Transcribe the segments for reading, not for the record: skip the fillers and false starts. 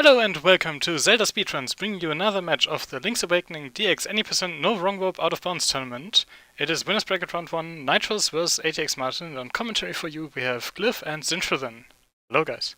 Hello and welcome to Zelda Speedruns, bringing you another match of the Link's Awakening DX Any Percent No Wrong Warp Out of Bounds tournament. It is Winners Bracket Round 1, Nitroz vs atxmartin, and on commentary for you we have Glyph and Zintrothan. Hello guys.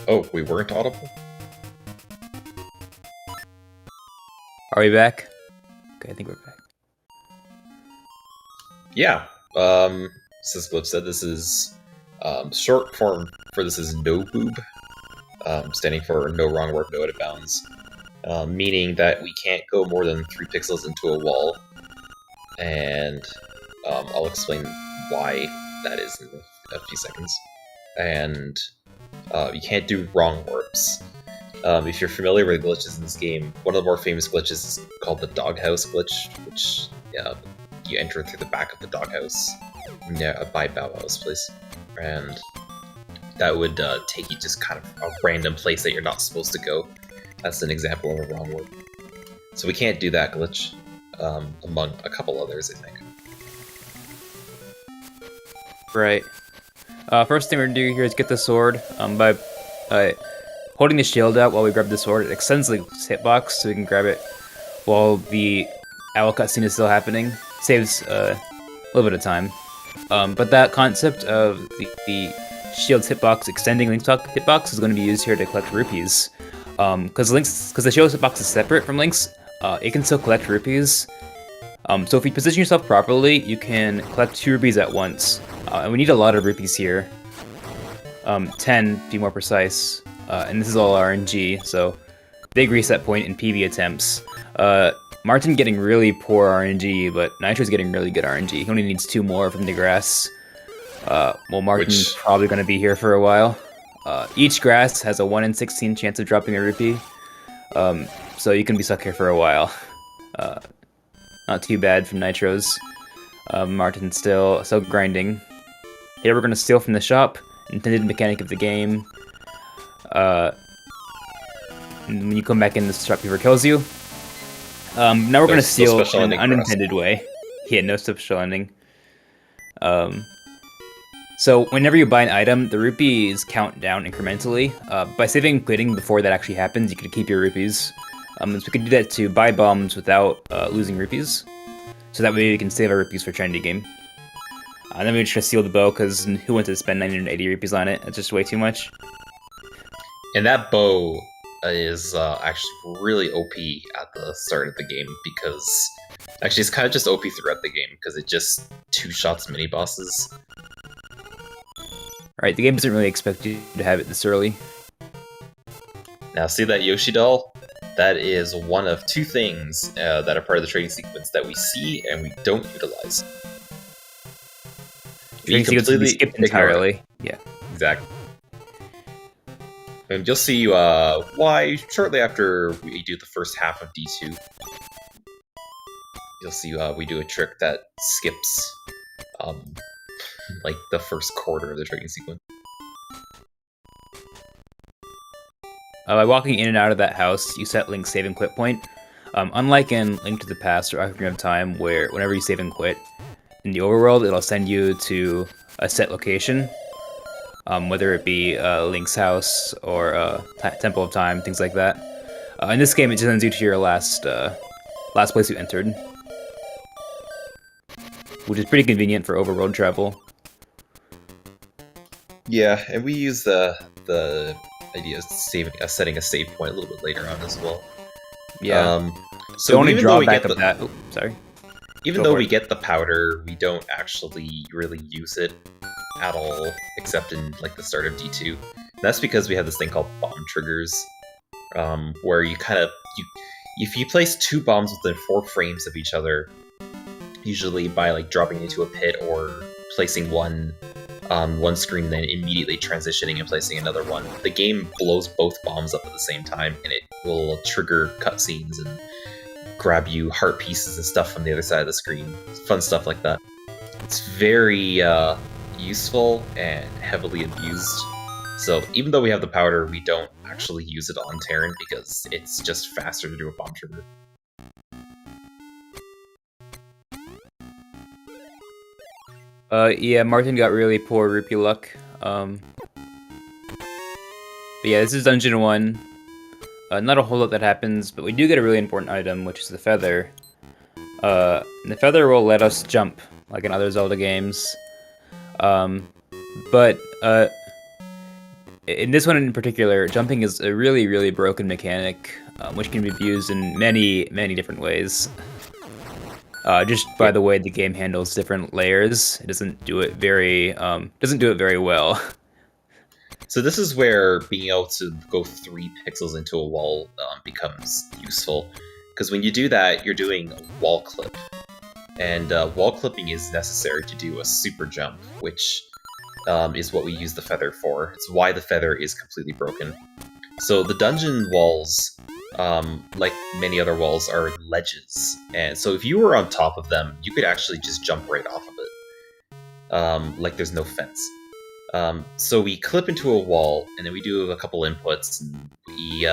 Oh, we weren't audible? Are we back? Okay, I think we're back. Yeah. As Glyph said, this is short form for this is OOB, standing for no wrong warp, no out of bounds, meaning that we can't go more than 3 pixels into a wall, and I'll explain why that is in a few seconds. And you can't do wrong warps. If you're familiar with glitches in this game, one of the more famous glitches is called the doghouse glitch, which you enter through the back of the doghouse by Bow Wow's place, and that would take you just kind of a random place that you're not supposed to go. That's an example of a wrong warp. So we can't do that glitch, among a couple others, I think. Right. First thing we're gonna do here is get the sword by holding the shield out while we grab the sword. It extends the hitbox so we can grab it while the owl cutscene is still happening. Saves a little bit of time. But that concept of the shield's hitbox extending Link's hitbox is going to be used here to collect rupees. Because the shield's hitbox is separate from Link's, it can still collect rupees. So if you position yourself properly, you can collect 2 rupees at once. And we need a lot of rupees here. 10 to be more precise. And this is all RNG, so big reset point in PB attempts. Martin getting really poor RNG, but Nitro's getting really good RNG. He only needs 2 more from the grass. Well, Martin's probably going to be here for a while. Each grass has a 1 in 16 chance of dropping a rupee. So you can be stuck here for a while. Not too bad from Nitroz. Martin's still grinding. Here we're going to steal from the shop. Intended mechanic of the game. And when you come back in, the shopkeeper kills you. Now we're going to steal in an unintended way. Yeah, no special ending. So whenever you buy an item, the rupees count down incrementally. By saving and quitting before that actually happens, you can keep your rupees. So we can do that to buy bombs without losing rupees. So that way we can save our rupees for trendy game. And then we just steal the bow, because who wants to spend 980 rupees on it? It's just way too much. And that bow is actually really OP at the start of the game, because actually it's kind of just OP throughout the game, because it just 2-shots mini bosses. Alright, the game doesn't really expect you to have it this early. Now see that Yoshi doll? That is one of 2 things that are part of the trading sequence that we see and we don't utilize. You completely skipped entirely. Yeah, exactly. And you'll see why shortly after we do the first half of D2. You'll see we do a trick that skips like the first quarter of the trading sequence. By walking in and out of that house, you set Link's save and quit point. Unlike in Link to the Past or Ocarina of Time, where whenever you save and quit, in the overworld, it'll send you to a set location. Whether it be Link's house or Temple of Time, things like that. In this game, it just sends you to your last place you entered, which is pretty convenient for overworld travel. Yeah, and we use the idea of setting a save point a little bit later on as well. Yeah. So the only drawback of that. Oops, sorry. even Go though for we it. get the powder, we don't actually really use it at all, except in like the start of D2. And that's because we have this thing called bomb triggers, where you if you place 2 bombs within 4 frames of each other, usually by like dropping into a pit or placing one on one screen, then immediately transitioning and placing another one, the game blows both bombs up at the same time, and it will trigger cutscenes and grab you heart pieces and stuff from the other side of the screen. Fun stuff like that. It's very useful and heavily abused. So even though we have the powder, we don't actually use it on Terran because it's just faster to do a bomb trigger. Yeah, Martin got really poor rupee luck. But yeah, this is Dungeon 1. Not a whole lot that happens, but we do get a really important item, which is the feather. The feather will let us jump, like in other Zelda games. But in this one in particular, jumping is a really, really broken mechanic, which can be used in many, many different ways. Just by the way the game handles different layers, it doesn't do it very well. So this is where being able to go 3 pixels into a wall becomes useful, because when you do that, you're doing wall clip, and wall clipping is necessary to do a super jump, which is what we use the feather for. It's why the feather is completely broken. So the dungeon walls, like many other walls, are ledges, and so if you were on top of them, you could actually just jump right off of it, like there's no fence. So we clip into a wall, and then we do a couple inputs, and we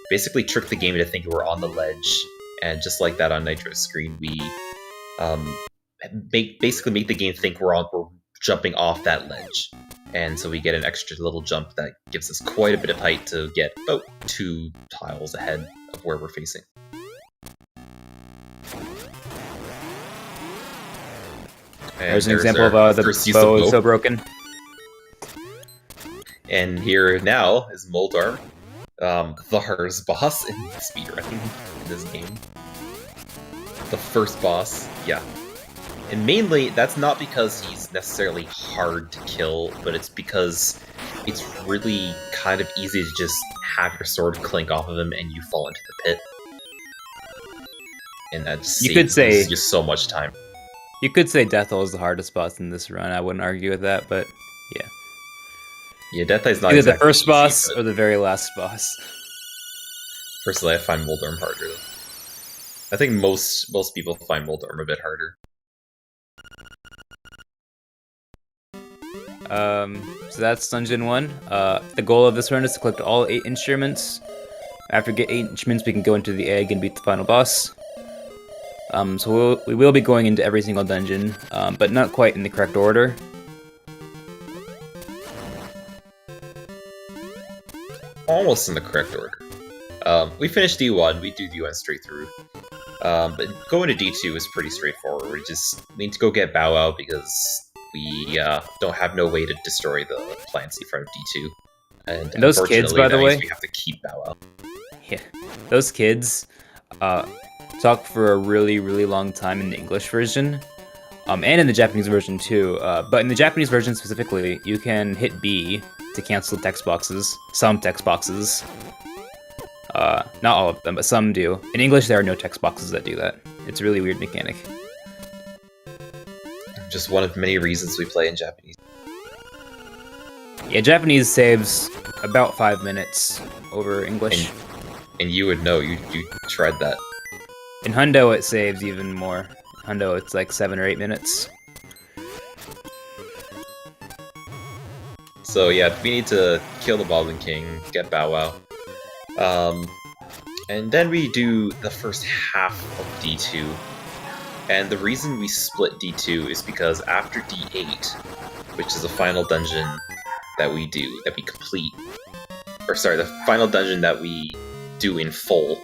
basically trick the game into thinking we're on the ledge, and just like that on Nitro's screen, we basically make the game think we're jumping off that ledge. And so we get an extra little jump that gives us quite a bit of height to get about 2 tiles ahead of where we're facing. And There's an example of the bow is so broken. And here now is Moldar, the hardest boss in speedrunning in this game. The first boss, yeah. And mainly, that's not because he's necessarily hard to kill, but it's because it's really kind of easy to just have your sword clink off of him and you fall into the pit. And that just saves you so much time. You could say Deathhole is the hardest boss in this run. I wouldn't argue with that, but yeah. Yeah, Deathhole's not either exactly the first easy, boss or the very last boss. Personally, I find Moldorm harder. I think most people find Moldorm a bit harder. So that's Dungeon 1. The goal of this run is to collect all 8 instruments. After we get 8 instruments, we can go into the egg and beat the final boss. So we will be going into every single dungeon, but not quite in the correct order. Almost in the correct order. We finished D1, we do D1 straight through. But going to D2 is pretty straightforward. We just need to go get Bow Wow because we don't have no way to destroy the plants in front of D2. And those kids, by the way, we have to keep Bow Wow. Yeah, those kids talk for a really, really long time in the English version, and in the Japanese version too. But in the Japanese version specifically, you can hit B to cancel text boxes. Some text boxes. Not all of them, but some do. In English, there are no text boxes that do that. It's a really weird mechanic. Just one of many reasons we play in Japanese. Yeah, Japanese saves about 5 minutes over English. And you would know, you tried that. In Hundo, it saves even more. In Hundo, it's like 7 or 8 minutes. So yeah, we need to kill the Goblin King, get Bow Wow. And then we do the first half of D2. And the reason we split D2 is because after D8, which is the final dungeon that we complete, or sorry, the final dungeon that we do in full,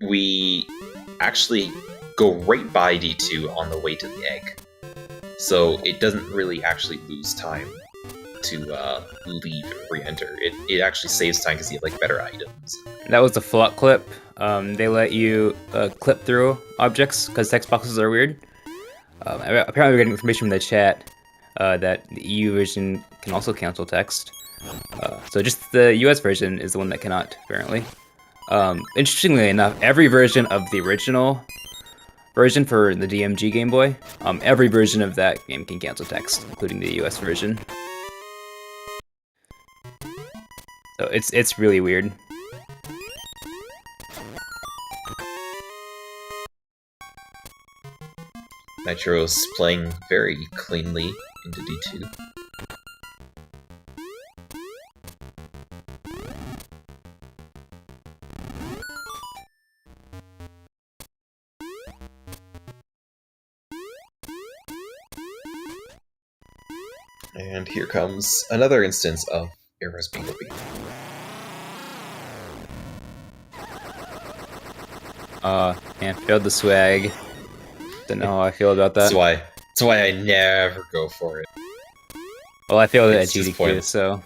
we actually go right by D2 on the way to the egg. So it doesn't really actually lose time. to leave and re-enter. It actually saves time because you have like better items. That was the float clip. They let you clip through objects because text boxes are weird. Apparently we're getting information from the chat that the EU version can also cancel text. So just the US version is the one that cannot, apparently. Interestingly enough, every version of the original version for the DMG Game Boy, every version of that game can cancel text, including the US version. So it's really weird. Nitroz playing very cleanly into D2. And here comes another instance of errors being repeated. Man, failed the swag. Don't know how I feel about that. That's why I never go for it. Well, I failed it at It's just GDQ, pointless. so...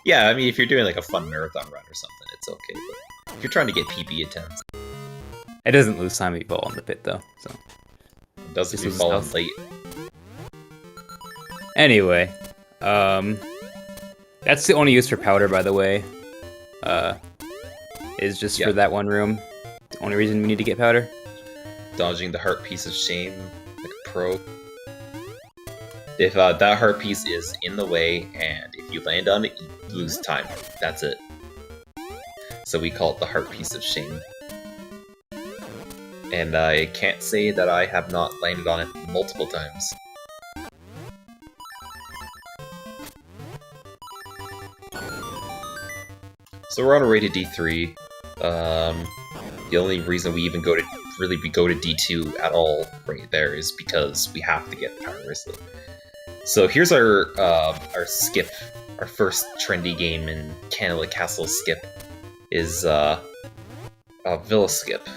Yeah, I mean, if you're doing like a fun marathon run or something, it's okay. But if you're trying to get PB attempts, It doesn't lose time if you fall in the pit, though, so... it doesn't Just be loses falling health. late. Anyway, that's the only use for powder, by the way. Is just Yeah. for that one room. The only reason we need to get powder. Dodging the heart piece of shame like a pro. If that heart piece is in the way, and if you land on it, you lose time. That's it. So we call it the heart piece of shame. And I can't say that I have not landed on it multiple times. So we're on our way to D3. The only reason we even go to D2 at all right there is because we have to get Power Wrestling. So here's our skip, our first trendy game in Canada Castle skip is Villa Skip.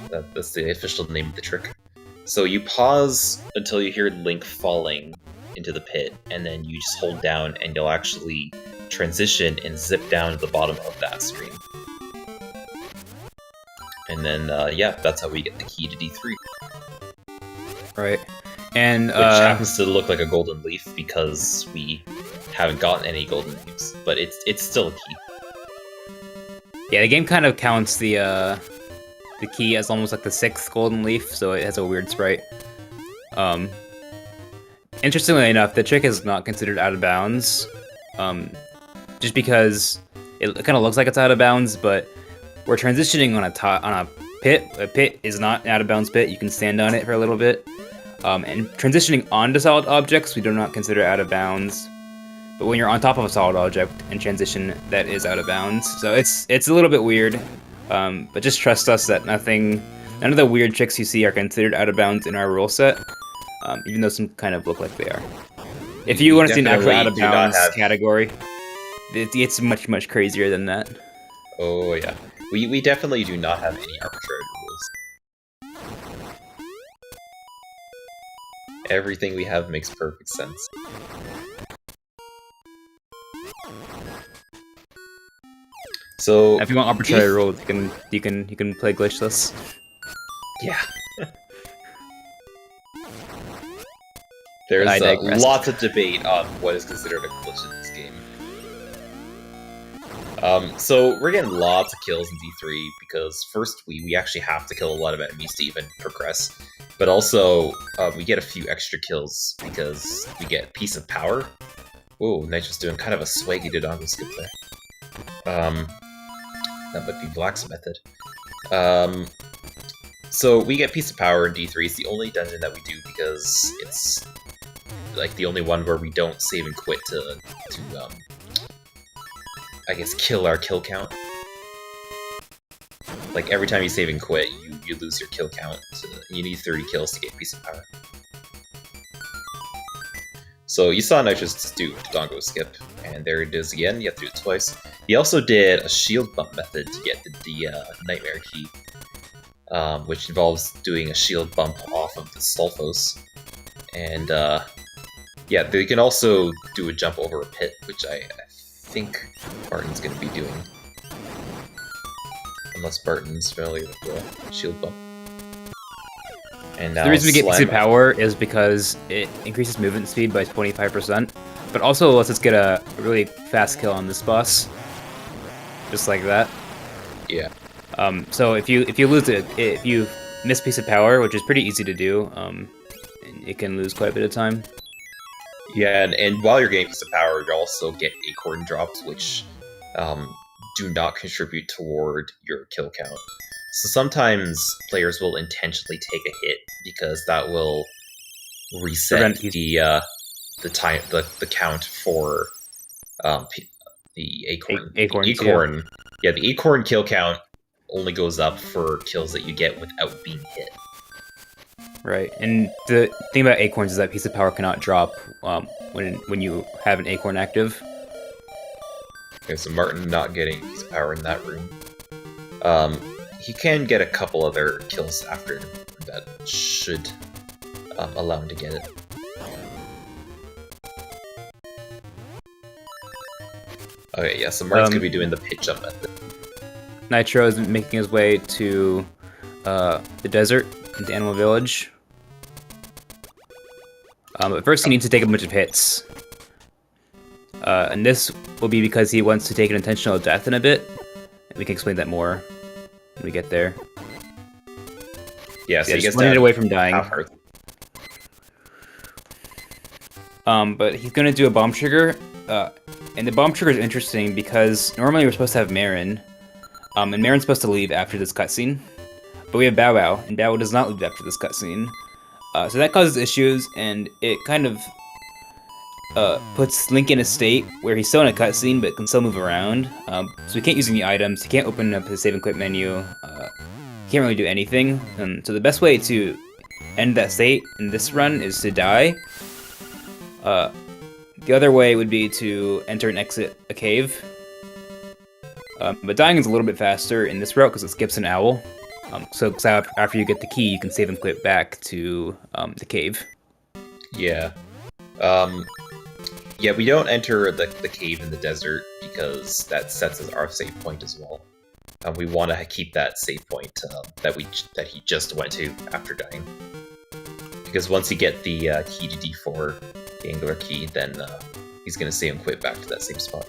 That's the official name of the trick. So you pause until you hear Link falling into the pit, and then you just hold down and you'll actually transition and zip down to the bottom of that screen. And then, yeah, that's how we get the key to D3. Right. And, Which happens to look like a golden leaf because we haven't gotten any golden leaves, but it's still a key. yeah, the game kind of counts the key as almost like the 6th golden leaf, so it has a weird sprite. Interestingly enough, the trick is not considered out of bounds, just because it kind of looks like it's out of bounds, but we're transitioning on a pit. A pit is not an out of bounds pit. You can stand on it for a little bit. And transitioning onto solid objects, we do not consider out of bounds. But when you're on top of a solid object and transition, that is out of bounds. So it's a little bit weird. But just trust us that none of the weird tricks you see are considered out of bounds in our rule set, even though some kind of look like they are. If you want to see an actual out of bounds category, it's much, much crazier than that. Oh yeah. We definitely do not have any arbitrary rules. Everything we have makes perfect sense. So If you want arbitrary rules, you can play glitchless. yeah. There's I digress. lots of debate on what is considered a glitch in this game. So we're getting lots of kills in D3 because first we actually have to kill a lot of enemies to even progress, but also we get a few extra kills because we get Piece of Power. Whoa, Nitro's doing kind of a swaggy Dodongo skip there. That might be Black's method. So we get Piece of Power in D3. It's the only dungeon that we do because it's like the only one where we don't save and quit to I guess kill our kill count. Like every time you save and quit, you lose your kill count. So you need 30 kills to get Piece of Power. So you saw Nitroz do Dodongo skip, and there it is again. You have to do it twice. He also did a shield bump method to get the Nightmare Key, which involves doing a shield bump off of the Stolfos. And Yeah, they can also do a jump over a pit, which I think Barton's going to be doing. Unless Barton's familiar with the shield bump. And now The reason we get Slam- Piece of Power is because it increases movement speed by 25%, but also lets us get a really fast kill on this boss. Just like that. Yeah. So if you lose it, if you miss Piece of Power, which is pretty easy to do, it can lose quite a bit of time. Yeah, and while you're getting Piece of Power, you also get Acorn drops, which do not contribute toward your kill count. So sometimes players will intentionally take a hit because that will reset the count for the Acorn. Acorn. Yeah, the Acorn kill count only goes up for kills that you get without being hit. Right, and the thing about Acorns is that Piece of Power cannot drop when you have an Acorn active. Okay, so Martin not getting Piece of Power in that room. He can get a couple other kills after that should allow him to get it. Okay, yeah, so Martin's gonna be doing the pit jump method. Nitro is making his way to the desert, into Animal Village. But first he needs to take a bunch of hits. And this will be because he wants to take an intentional death in a bit. We can explain that more when we get there. Yeah, so he gets one hit away from dying. Half-heart. But he's going to do a bomb trigger. And the bomb trigger is interesting because normally we're supposed to have Marin. And Marin's supposed to leave after this cutscene. But we have Bow Wow, and Bow Wow does not leave after this cutscene. So that causes issues, and it kind of puts Link in a state where he's still in a cutscene but can still move around. So he can't use any items, he can't open up his save and quit menu, he can't really do anything. So the best way to end that state in this run is to die. The other way would be to enter and exit a cave. But dying is a little bit faster in this route because it skips an owl. So after you get the key, you can save and quit back to the cave. Yeah. Yeah, we don't enter the cave in the desert because that sets as our save point as well. We want to keep that save point that he just went to after dying. Because once you get the key to D4, the angular key, then he's going to save and quit back to that same spot.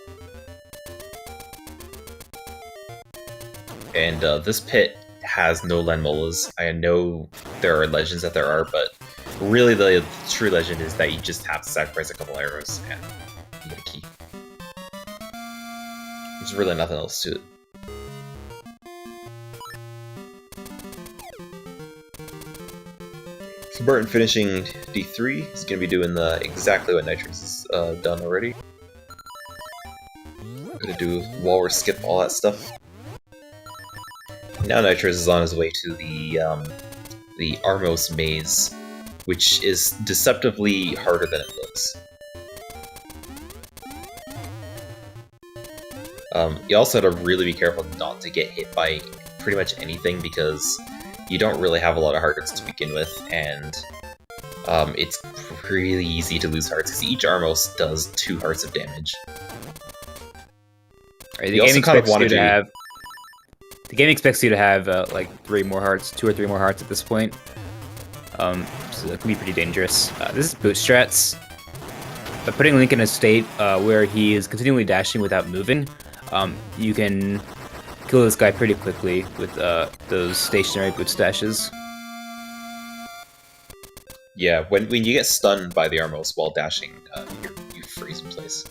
And this pit has no Lenmolas. I know there are legends that there are, but really the true legend is that you just have to sacrifice a couple arrows and you get a key. There's really nothing else to it. So Burton finishing D3, he's going to be doing exactly what Nitroz has done already. I'm going to do Walrus skip, all that stuff. Now Nitroz is on his way to the Armos maze, which is deceptively harder than it looks. You also have to really be careful not to get hit by pretty much anything because you don't really have a lot of hearts to begin with, and it's really easy to lose hearts because each Armos does 2 hearts of damage. Right, the game expects you to have like 3 more hearts, 2 or 3 more hearts at this point. So that can be pretty dangerous. This is boot strats. By putting Link in a state where he is continually dashing without moving, you can kill this guy pretty quickly with those stationary boot stashes. Yeah, when you get stunned by the Armos while dashing, you freeze in place.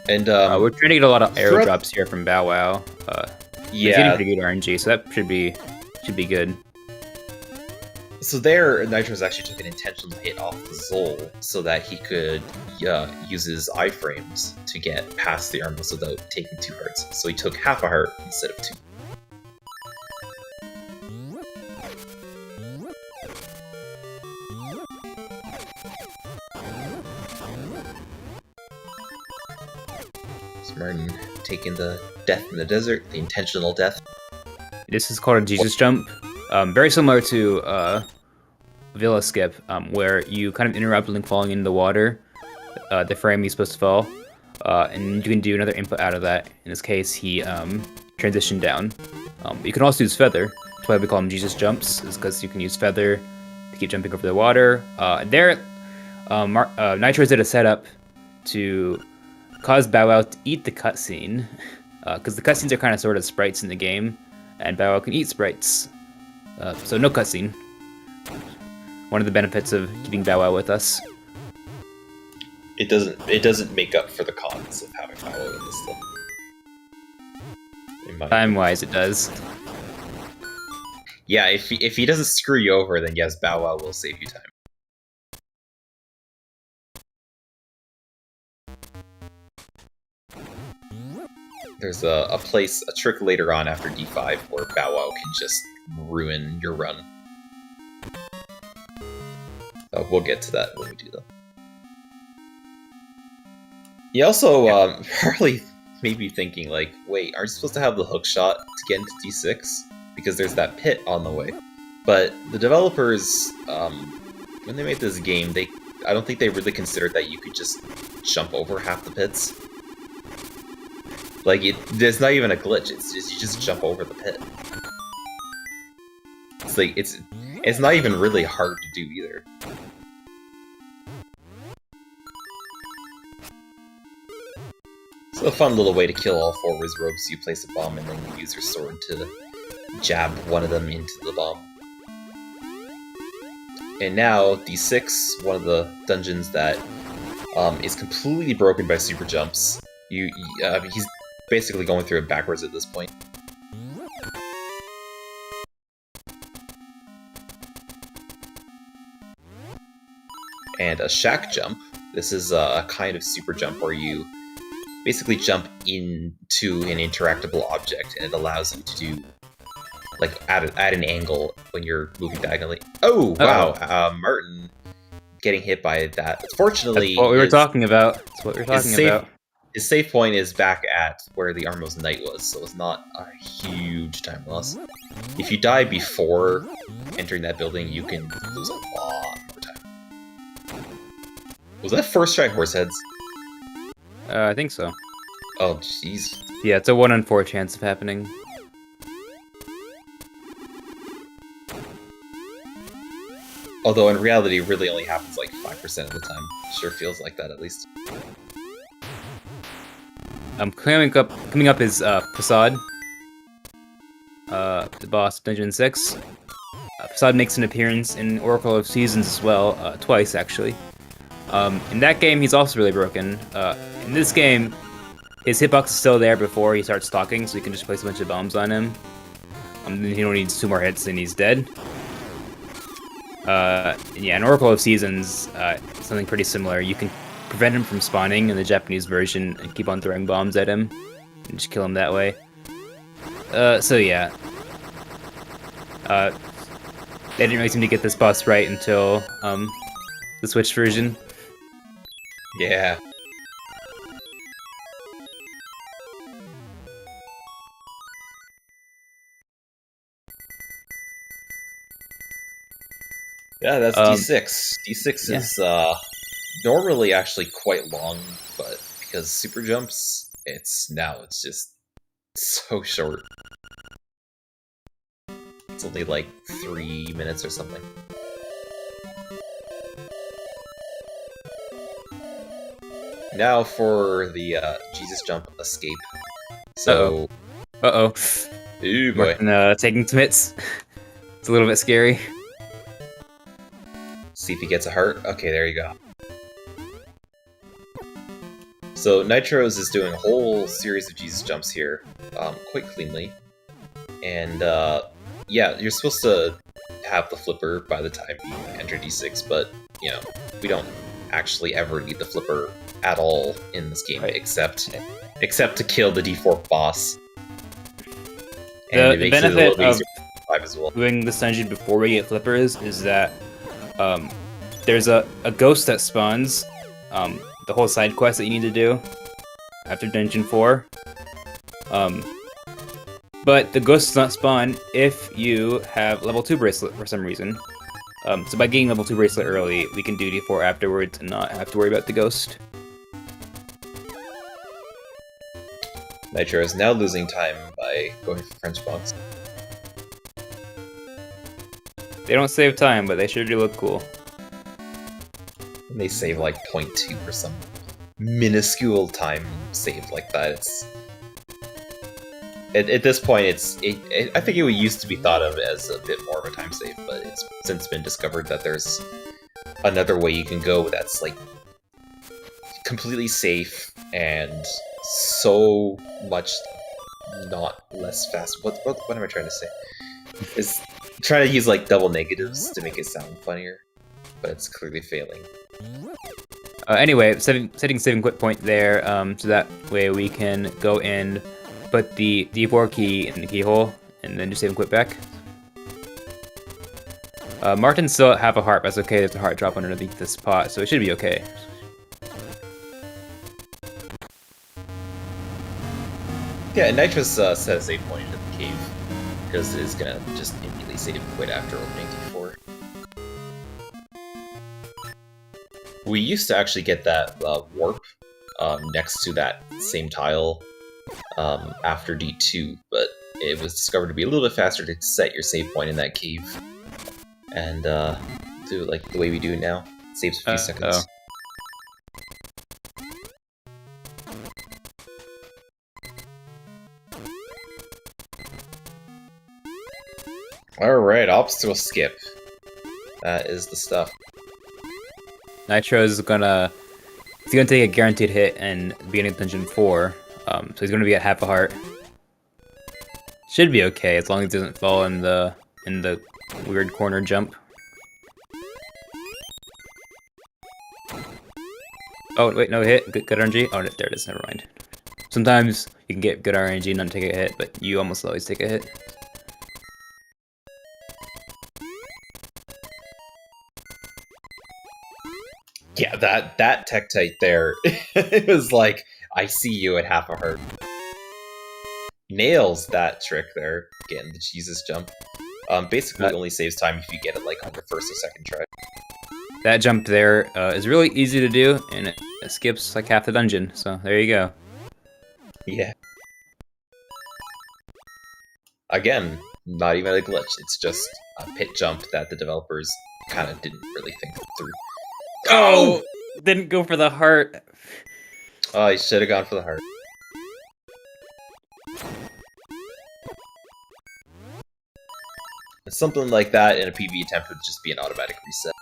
And we're trying to get a lot of arrow drops here from Bow Wow. Yeah, he's getting pretty good RNG, so that should be good. So there, Nitroz actually took an intentional hit off the Zol so that he could use his iframes to get past the Armos without taking 2 hearts. So he took half a heart instead of 2. So Martin taking the death in the desert, the intentional death. This is called a Jesus jump. Very similar to Villa skip, where you kind of interrupt Link falling into the water, the frame he's supposed to fall, and you can do another input out of that. In this case, he transitioned down. You can also use Feather. That's why we call them Jesus jumps, is because you can use Feather to keep jumping over the water. Nitroz did a setup to cause Bow Wow to eat the cutscene, because the cutscenes are kind of sort of sprites in the game, and Bow Wow can eat sprites. So no cutscene. One of the benefits of keeping Bow Wow with us. It doesn't make up for the cons of having Bow Wow in this though. Time-wise, it does. Yeah, if he doesn't screw you over, then yes, Bow Wow will save you time. There's a trick later on after D5 where Bow Wow can just ruin your run. We'll get to that when we do that. He also probably made me thinking, like, wait, aren't you supposed to have the hook shot to get into D6? Because there's that pit on the way. But the developers, when they made this game, I don't think they really considered that you could just jump over half the pits. Like, there's not even a glitch, it's just, you just jump over the pit. It's like, it's not even really hard to do either. It's a fun little way to kill all 4 Wizrobes. You place a bomb and then you use your sword to jab one of them into the bomb. And now, D6, one of the dungeons that is completely broken by super jumps. He's basically going through it backwards at this point. And a shack jump. This is a kind of super jump where you basically jump into an interactable object, and it allows you to do, like, at an angle when you're moving diagonally. Oh, wow! Martin getting hit by that. Fortunately, that's what we were talking about. That's what we were talking about. His save point is back at where the Armos Knight was, so it's not a huge time loss. If you die before entering that building, you can lose a lot more time. Was that first try horse heads? I think so. Oh, jeez. Yeah, it's a 1 in 4 chance of happening. Although in reality, it really only happens like 5% of the time. Sure feels like that, at least. Coming up is Prasad, the boss of Dungeon 6. Prasad makes an appearance in Oracle of Seasons as well, twice actually. In that game, he's also really broken. In this game, his hitbox is still there before he starts talking, so you can just place a bunch of bombs on him. Then he only needs 2 more hits and he's dead. Yeah, in Oracle of Seasons, something pretty similar. You can prevent him from spawning in the Japanese version and keep on throwing bombs at him and just kill him that way. So yeah. They didn't really seem to get this boss right until the Switch version. Yeah. Yeah, that's D6. D6 is normally actually quite long, but because super jumps, it's just so short. It's only like 3 minutes or something. Now for the Jesus jump escape. So, Uh-oh. Ooh boy. Martin, taking some hits. It's a little bit scary. See if he gets a heart. Okay, there you go. So Nitroz is doing a whole series of Jesus jumps here, quite cleanly. And yeah, you're supposed to have the flipper by the time you enter D6, but you know, we don't actually ever need the flipper at all in this game, right, except to kill the D4 boss. And the benefit of doing this dungeon before we get flippers is that there's a ghost that spawns the whole side quest that you need to do after Dungeon 4. But the ghost does not spawn if you have level 2 bracelet for some reason. So by getting level 2 bracelet early, we can do D4 afterwards and not have to worry about the ghost. Nitro is now losing time by going for French box. They don't save time, but they sure do look cool. And they save like 0.2 or some minuscule time saved like that. It's at this point, I think it used to be thought of as a bit more of a time save, but it's since been discovered that there's another way you can go that's like completely safe and so much not less fast. What am I trying to say? Is trying to use like double negatives to make it sound funnier, but it's clearly failing. Anyway, setting save and quit point there, so that way we can go in, put the D4 key in the keyhole, and then just save and quit back. Martin's still at half a heart, but that's okay. There's a heart drop underneath this pot, so it should be okay. Yeah, Nitroz set a save point into the cave, because it's gonna just immediately save and quit after opening D4. We used to actually get that warp next to that same tile after D2, but it was discovered to be a little bit faster to set your save point in that cave and do it like the way we do it now. It saves a few seconds. Alright, obstacle skip. That is the stuff. Nitroz is gonna take a guaranteed hit and beginning of dungeon 4, so he's gonna be at half a heart. Should be okay as long as he doesn't fall in the weird corner jump. Oh wait, no hit. Good RNG. Oh, there it is. Never mind. Sometimes you can get good RNG and not take a hit, but you almost always take a hit. Yeah, that Tektite there, it was like, I see you at half a heart. Nails that trick there, getting the Jesus jump. Basically only saves time if you get it like on your first or second try. That jump there is really easy to do, and it skips like half the dungeon, so there you go. Yeah. Again, not even a glitch, it's just a pit jump that the developers kind of didn't really think through. Oh! Didn't go for the heart. Oh, he should have gone for the heart. Something like that in a PvE attempt would just be an automatic reset.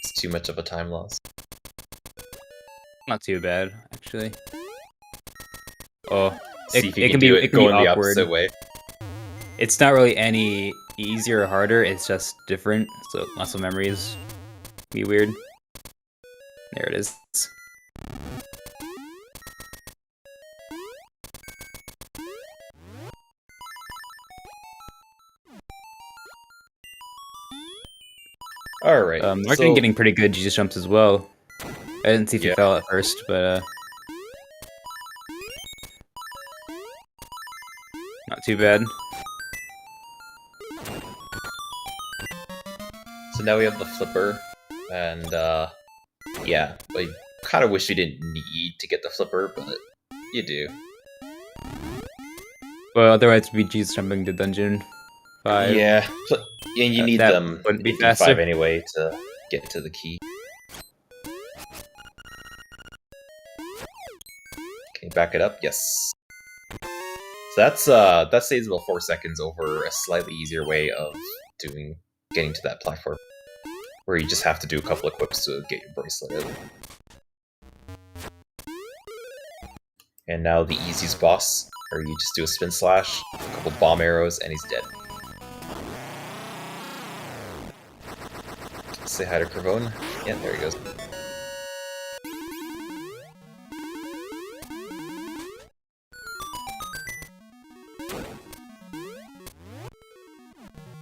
It's too much of a time loss. Not too bad, actually. Oh, See if you can do it going the opposite way. It's not really any easier or harder, it's just different, so muscle memories be weird. There it is. Alright. Martin getting pretty good Jesus jumps as well. I didn't see if he fell at first, but not too bad. So now we have the flipper, and yeah, I kind of wish we didn't need to get the flipper, but you do. Well, otherwise we'd be Jesus jumping to dungeon 5. Yeah, and you need them wouldn't be in faster. 5 anyway to get to the key. Can you back it up? Yes. So that saves about 4 seconds over a slightly easier way of getting to that platform, where you just have to do a couple of quips to get your bracelet out. And now the easiest boss, where you just do a spin slash, a couple bomb arrows, and he's dead. Say hi to Cravone. Yeah, there he goes.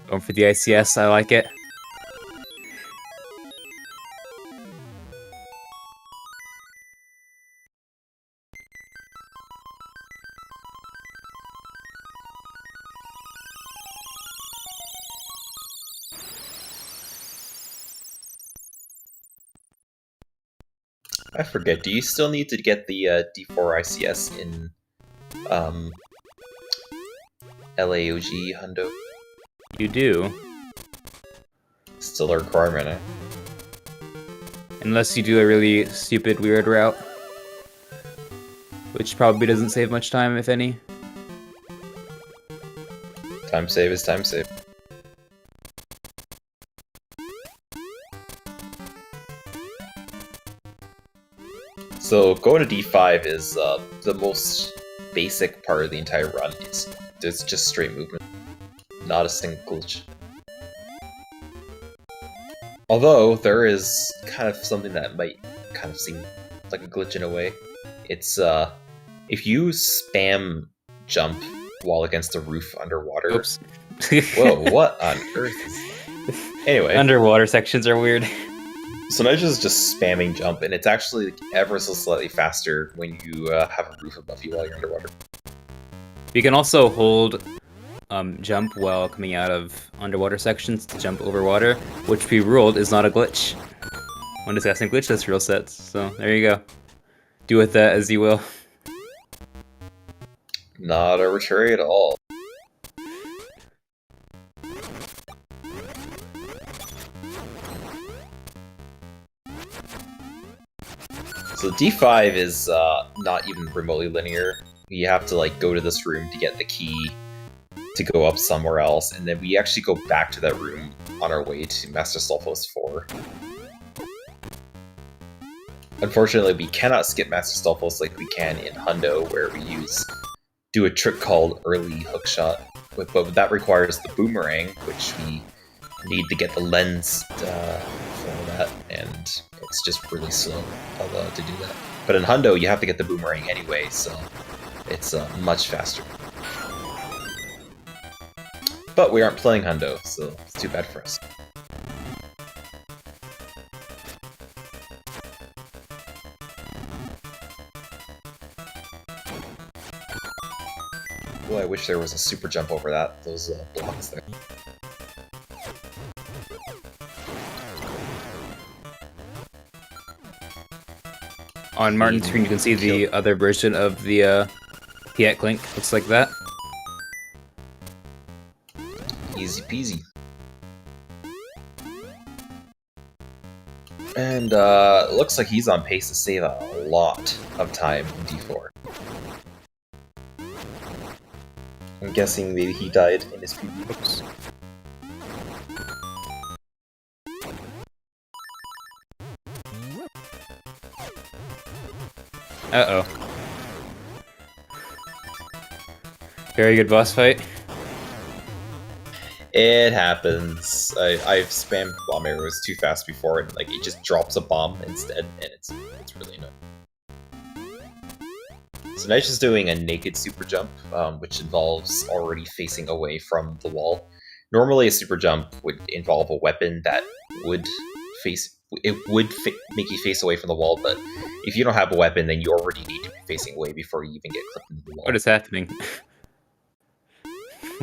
Going for the ICS, I like it. I forget, do you still need to get the D4 ICS in LAOG Hundo? You do. Still a requirement, eh? Unless you do a really stupid, weird route. Which probably doesn't save much time, if any. Time save is time save. So going to D5 is the most basic part of the entire run. It's just straight movement, not a single glitch. Although there is kind of something that might kind of seem like a glitch in a way. It's if you spam jump while against the roof underwater. Oops. Whoa, what on earth is that? Anyway. Underwater sections are weird. So Nitroz is just spamming jump, and it's actually ever so slightly faster when you have a roof above you while you're underwater. You can also hold jump while coming out of underwater sections to jump over water, which we ruled is not a glitch. When discussing glitchless rule sets, so there you go. Do with that as you will. Not arbitrary at all. So D5 is not even remotely linear. You have to like go to this room to get the key to go up somewhere else, and then we actually go back to that room on our way to Master Stalfos 4. Unfortunately, we cannot skip Master Stalfos like we can in Hundo, where we do a trick called early hookshot, but that requires the boomerang, which we need to get the lens for that, and it's just really slow to do that. But in Hundo, you have to get the boomerang anyway, so it's much faster. But we aren't playing Hundo, so it's too bad for us. Boy, I wish there was a super jump over those blocks there. On Martin's screen, you can see the other version of the Piet Clink. Looks like that. Easy peasy. And it looks like he's on pace to save a lot of time in D4. I'm guessing maybe he died in his PB. Oops. Uh-oh. Very good boss fight. It happens. I've spammed bomb arrows too fast before, and like it just drops a bomb instead, and it's really annoying. So Nitroz is doing a naked super jump, which involves already facing away from the wall. Normally, a super jump would involve a weapon that would make you face away from the wall, but if you don't have a weapon, then you already need to be facing away before you even get clipped into the wall. What is happening?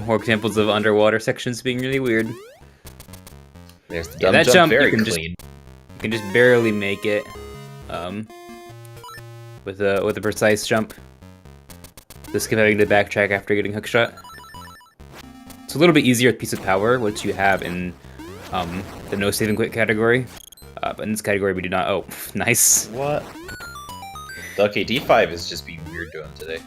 More examples of underwater sections being really weird. There's the dumb that jump, very you can clean. You can just barely make it with a precise jump. Just keep having to backtrack after getting hookshot. It's a little bit easier with Piece of Power, which you have in the no save and quit category. But in this category we do not. Oh, nice. What? Okay, D5 is just being weird to him today.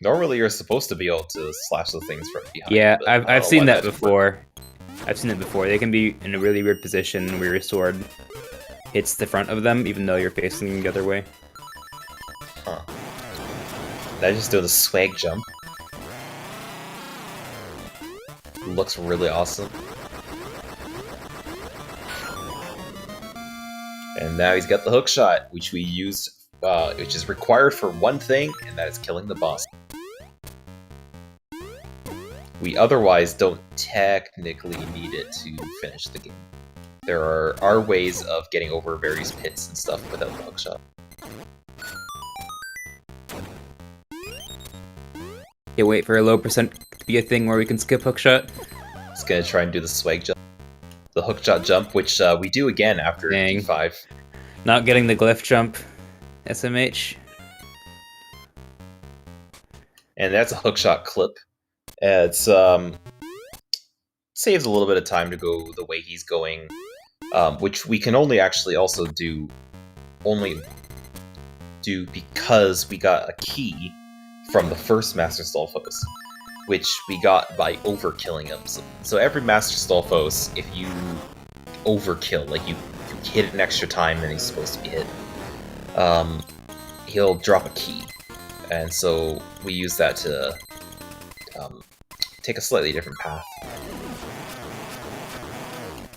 Normally you're supposed to be able to slash the things from behind. Yeah, I've seen that before. I've seen it before. They can be in a really weird position where your sword hits the front of them, even though you're facing the other way. Huh. Did I just do the swag jump? Looks really awesome. And now he's got the hook shot, which we use, which is required for one thing, and that is killing the boss. We otherwise don't technically need it to finish the game. There are ways of getting over various pits and stuff without the hook shot. Can't wait for a low percent to be a thing where we can skip hookshot. Just gonna try and do the swag jump. the hookshot jump, which we do again after Dang. D5. Not getting the glyph jump, SMH. And that's a hookshot clip. It's saves a little bit of time to go the way he's going, which we can only actually also do because we got a key from the first Master Stallfos, which we got by overkilling him. So every Master Stallfos, if you overkill, like you hit it an extra time than he's supposed to be hit, he'll drop a key. And so we use that to take a slightly different path.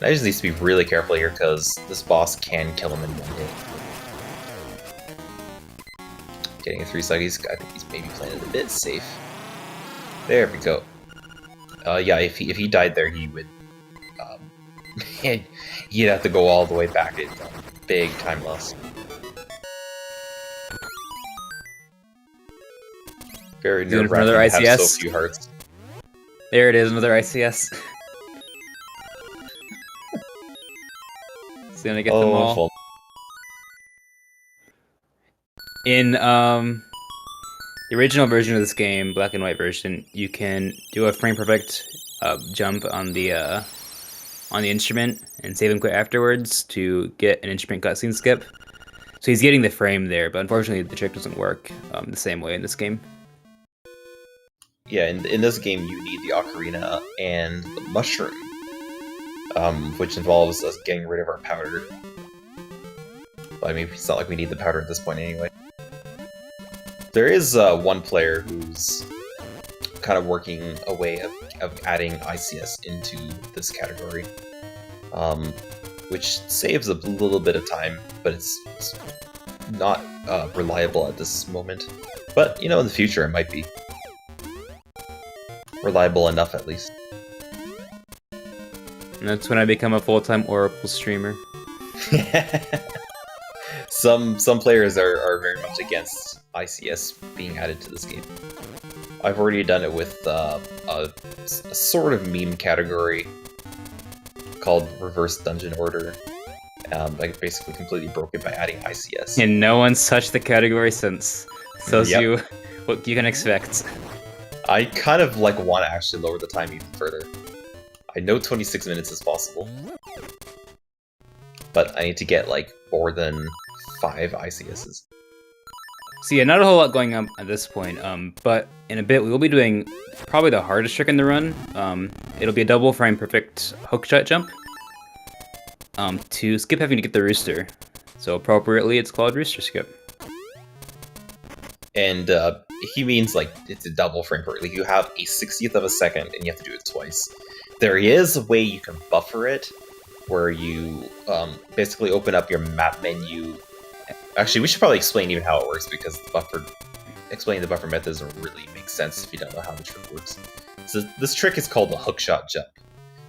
I just need to be really careful here because this boss can kill him in one hit. Getting a 3-side, I think he's maybe playing it a bit safe. There we go. Yeah, if he died there, he would he'd have to go all the way back. It's big time loss. Very nerve-wracking to have so few hearts. There it is, another ICS. It's gonna get them all. Full. In the original version of this game, black and white version, you can do a frame perfect jump on the instrument and save and quit afterwards to get an instrument cutscene skip. So he's getting the frame there, but unfortunately the trick doesn't work the same way in this game. Yeah, in this game you need the ocarina and the mushroom, which involves us getting rid of our powder. But I mean, it's not like we need the powder at this point anyway. There is one player who's kind of working a way of adding ICS into this category, which saves a little bit of time, but it's not reliable at this moment. But, you know, in the future it might be. Reliable enough, at least. And that's when I become a full-time Oracle streamer. Some players are very much against ICS being added to this game. I've already done it with a sort of meme category called Reverse Dungeon Order. I basically completely broke it by adding ICS. And no one's touched the category since. So you, what you can expect. I kind of want to actually lower the time even further. I know 26 minutes is possible, but I need to get more than 5 ICSs. So yeah, not a whole lot going on at this point, but in a bit we will be doing probably the hardest trick in the run. It'll be a double frame perfect hookshot jump to skip having to get the rooster. So appropriately it's called rooster skip. And he means it's a double frame perfect. You have a 60th of a second and you have to do it twice. There is a way you can buffer it, where you basically open up your map menu. Actually, we should probably explain even how it works, because explaining the buffer method doesn't really make sense if you don't know how the trick works. So this trick is called the hookshot jump.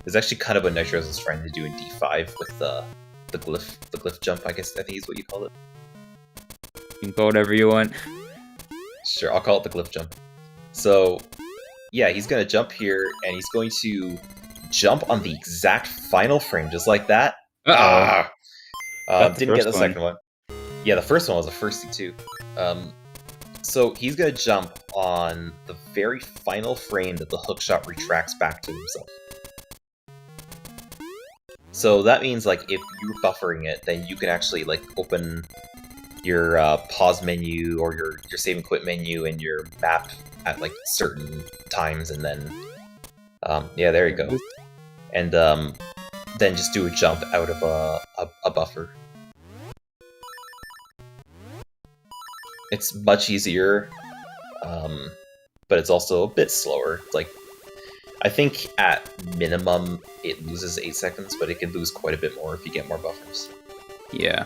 It's actually kind of what Nitroz was trying to do in D5 with the glyph jump, I think is what you call it. You can call whatever you want. Sure, I'll call it the glyph jump. So, yeah, he's going to jump here, and he's going to jump on the exact final frame, just like that. Didn't get the second one. Yeah, the first one was a firstie too. So he's going to jump on the very final frame that the hookshot retracts back to himself. So that means, if you're buffering it, then you can actually, open your pause menu or your save and quit menu and your map at, certain times, and then, yeah, there you go. And, then just do a jump out of a buffer. It's much easier, but it's also a bit slower. I think at minimum it loses 8 seconds, but it can lose quite a bit more if you get more buffers. Yeah.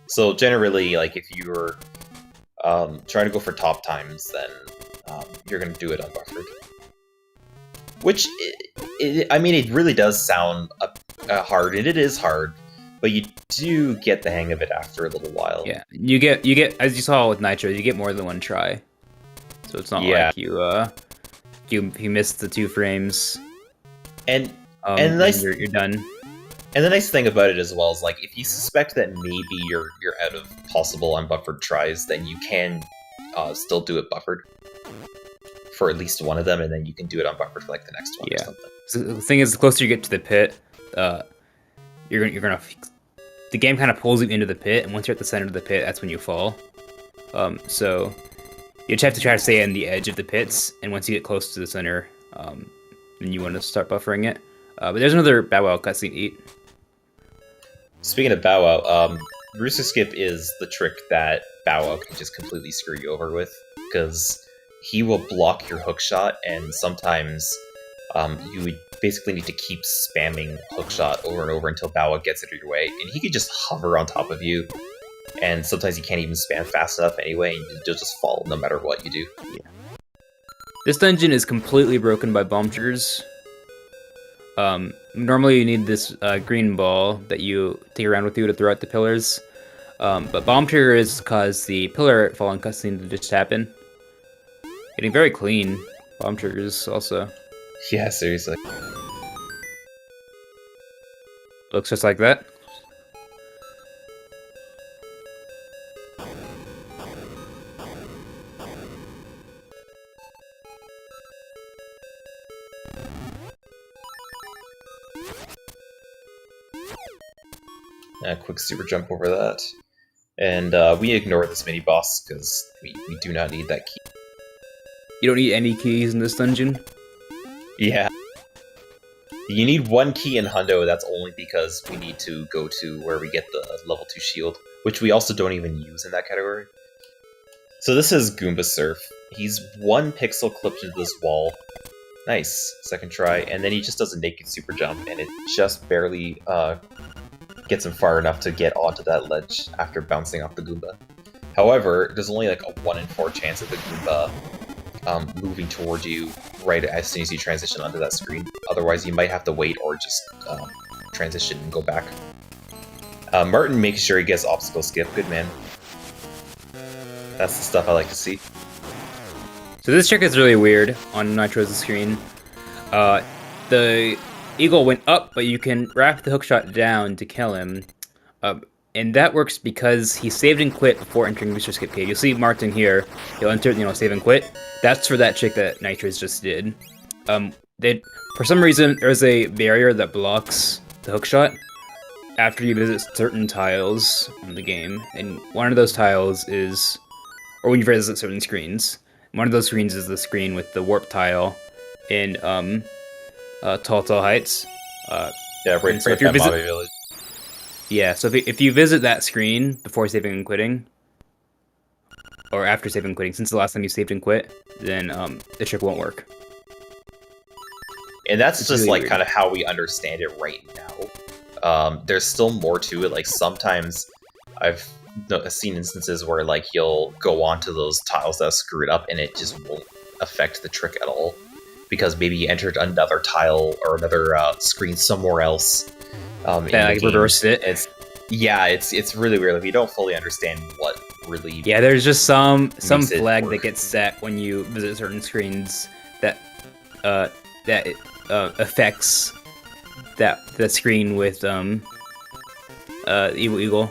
So generally, if you're trying to go for top times, then you're going to do it unbuffered. Which, I mean, it really does sound hard, and it is hard. But you do get the hang of it after a little while. Yeah, you get as you saw with Nitroz, you get more than one try. So it's not like you you missed the 2 frames. And nice, you're done. And the nice thing about it as well is, like, if you suspect that maybe you're out of possible unbuffered tries, then you can still do it buffered for at least one of them, and then you can do it unbuffered for like the next one or something. So the thing is, the closer you get to the pit, you're gonna the game kind of pulls you into the pit, and once you're at the center of the pit, that's when you fall. So you just have to try to stay on the edge of the pits, and once you get close to the center, then you want to start buffering it. But there's another Bow Wow cutscene to eat. Speaking of Bow Wow, Rooster Skip is the trick that Bow Wow can just completely screw you over with, because he will block your hook shot, and sometimes you would basically need to keep spamming hook shot over and over until Bow Wow gets it your way, and he could just hover on top of you, and sometimes you can't even spam fast enough anyway, and you'll just fall no matter what you do. Yeah. This dungeon is completely broken by bomb triggers. Normally you need this green ball that you take around with you to throw at the pillars, but bomb triggers cause the pillar falling cutscene to just happen. Getting very clean bomb triggers also. Yeah, seriously. Looks just like that. A quick super jump over that. And we ignore this mini boss because we do not need that key. You don't need any keys in this dungeon? Yeah. You need 1 key in Hundo, that's only because we need to go to where we get the level 2 shield, which we also don't even use in that category. So this is Goomba Surf. He's 1 pixel clipped into this wall. Nice, second try, and then he just does a naked super jump, and it just barely gets him far enough to get onto that ledge after bouncing off the Goomba. However, there's only like a 1 in 4 chance of the Goomba moving towards you right as soon as you transition onto that screen. Otherwise, you might have to wait or just transition and go back. Martin makes sure he gets obstacle skip. Good man. That's the stuff I like to see. So this trick is really weird on Nitroz's screen. The eagle went up, but you can wrap the hookshot down to kill him. And that works because he saved and quit before entering Rooster Skip Cave. You'll see Martin here. He'll enter, save and quit. That's for that trick that Nitroz just did. For some reason, there's a barrier that blocks the hookshot after you visit certain tiles in the game. And one of those tiles is, or when you visit certain screens. One of those screens is the screen with the warp tile in Tall Heights. Yeah, right at that Mobby Village. Yeah, so if you visit that screen before saving and quitting, or after saving and quitting, since the last time you saved and quit, then the trick won't work. And that's just really like weird. Kind of how we understand it right now. There's still more to it. Like sometimes I've seen instances where like you'll go onto those tiles that screw it up, and it just won't affect the trick at all because maybe you entered another tile or another screen somewhere else. Like reversed it. It's really weird. Like, we don't fully understand what really. Yeah, there's just some flag that gets set when you visit certain screens that affects that screen with Evil Eagle.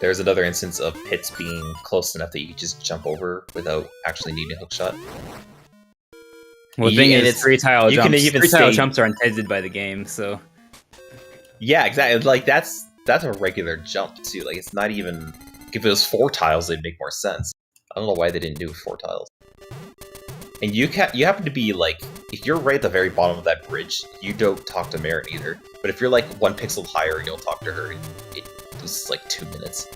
There's another instance of pits being close enough that you just jump over without actually needing a hookshot. Well, the thing is, 3-tile jumps. 3-tile jumps are intended by the game, so. Yeah, exactly. Like that's a regular jump too. Like it's not even. If it was 4 tiles, it'd make more sense. I don't know why they didn't do 4 tiles. And you happen to be like, if you're right at the very bottom of that bridge, you don't talk to Marin either. But if you're like 1 pixel higher, you'll talk to her. And it was like 2 minutes.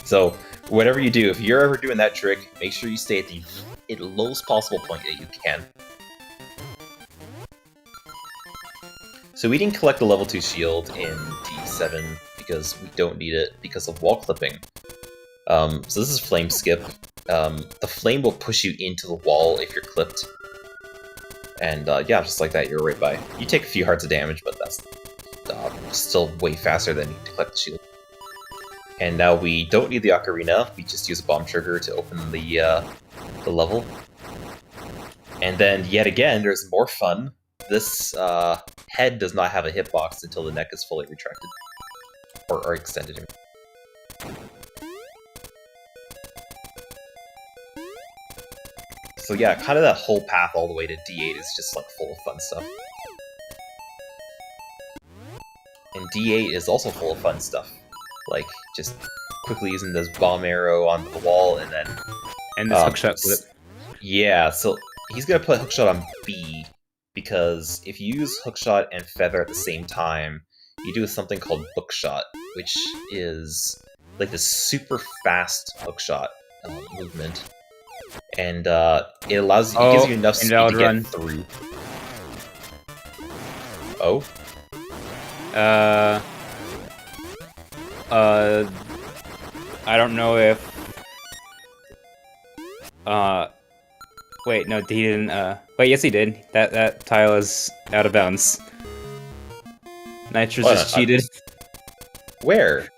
So whatever you do, if you're ever doing that trick, make sure you stay at the lowest possible point that you can. So we didn't collect the level 2 shield in D7 because we don't need it because of wall clipping. So this is flame skip. The flame will push you into the wall if you're clipped. And yeah, just like that, you're right by. You take a few hearts of damage, but that's still way faster than you to collect the shield. And now we don't need the ocarina, we just use a bomb trigger to open the level. And then, yet again, there's more fun. This head does not have a hitbox until the neck is fully retracted. Or extended. So yeah, kind of that whole path all the way to D8 is just like full of fun stuff. And D8 is also full of fun stuff. Like, just quickly using this bomb arrow onto the wall and then... And this hookshot flip. Yeah, so he's gonna put hookshot on B, because if you use hookshot and feather at the same time, you do something called bookshot, which is like this super fast hookshot movement. And it allows it gives you enough speed to get through. Oh? I don't know if wait, no, he didn't wait, yes he did. That tile is out of bounds. Nitroz just cheated. Where?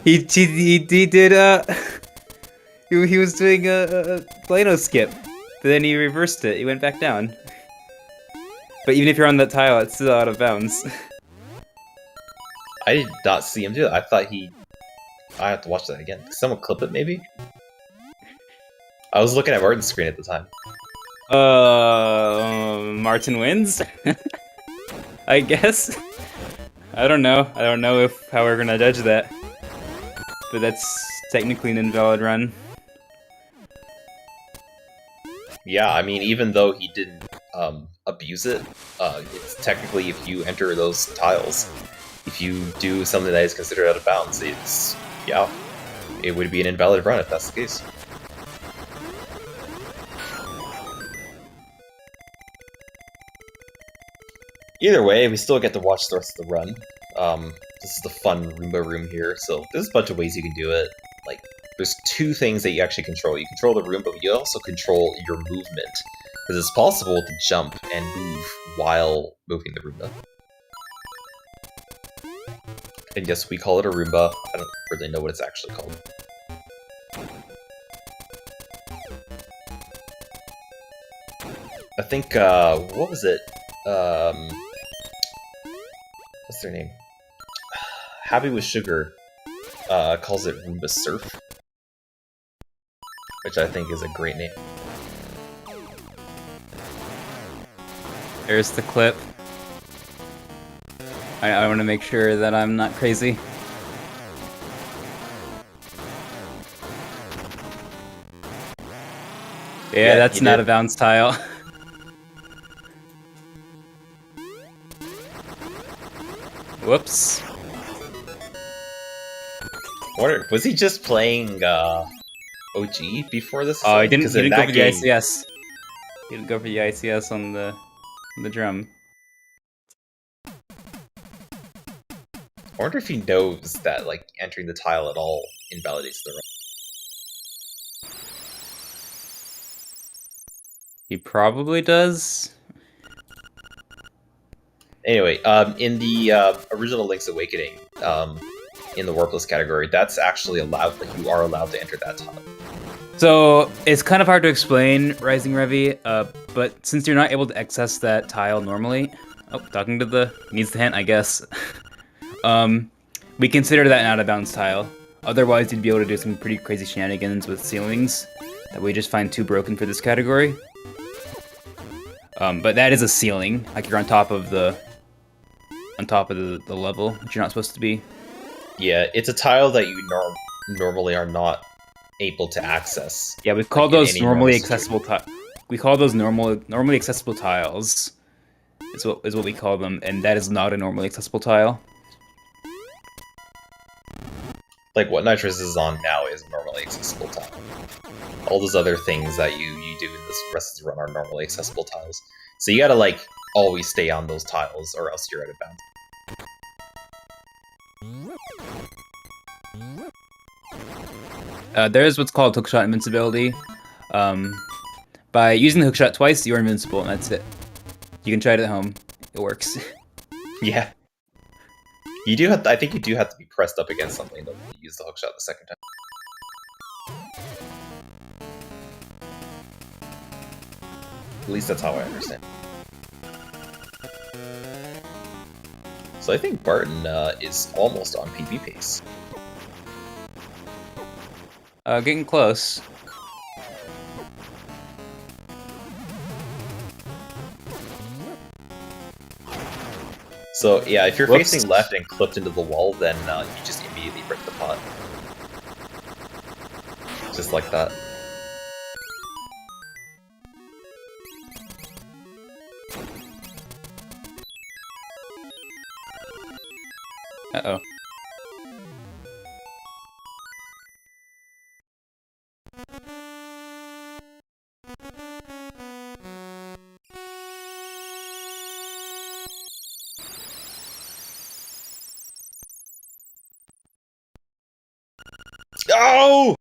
He did he was doing a Plano skip, but then he reversed it. He went back down. But even if you're on that tile, it's still out of bounds. I did not see him do that. I thought he... I have to watch that again. Someone clip it, maybe? I was looking at Martin's screen at the time. Martin wins? I guess? I don't know. I don't know how we're gonna judge that. But that's technically an invalid run. Yeah, I mean, even though he didn't abuse it, it's technically if you enter those tiles, if you do something that is considered out of bounds, it's, yeah, it would be an invalid run if that's the case. Either way, we still get to watch the rest of the run. This is the fun Roomba room here, so there's a bunch of ways you can do it. Like, there's two things that you actually control. You control the Roomba, but you also control your movement. Because it's possible to jump and move while moving the Roomba. And yes, we call it a Roomba. I don't really know what it's actually called. I think, what was it? What's their name? Happy with Sugar calls it Roomba Surf, which I think is a great name. There's the clip. I want to make sure that I'm not crazy. Yeah, that's not a bounce tile. Whoops. Was he just playing OG before this? Oh, he didn't go for the ICS. He didn't go for the ICS on the drum. I wonder if he knows that, like, entering the tile at all invalidates the run. He probably does. Anyway, in the original Link's Awakening, in the Warpless category, that's actually allowed. Like, you are allowed to enter that tile. So it's kind of hard to explain, Rising Revy, but since you're not able to access that tile normally, talking to the needs the hint, I guess. We consider that an out-of-bounds tile. Otherwise, you'd be able to do some pretty crazy shenanigans with ceilings that we just find too broken for this category. But that is a ceiling, like you're on top of the level, which you're not supposed to be. Yeah, it's a tile that you normally are not able to access. Yeah, we call those normally accessible we call those normally accessible tiles. Is what we call them, and that is not a normally accessible tile. Like what Nitroz is on now is a normally accessible tile. All those other things that you do in this rest of the run are normally accessible tiles. So you gotta, like, always stay on those tiles, or else you're out of bounds. There's what's called hookshot invincibility. By using the hookshot twice, you're invincible, and that's it. You can try it at home. It works. Yeah. You do have to, I think you do have to be pressed up against something to use the hookshot the second time. At least that's how I understand. So I think Barton is almost on PB pace. Getting close. So yeah, if you're Whoops. facing left and clipped into the wall, then you just immediately break the pot. Just like that. Uh-oh. Oh!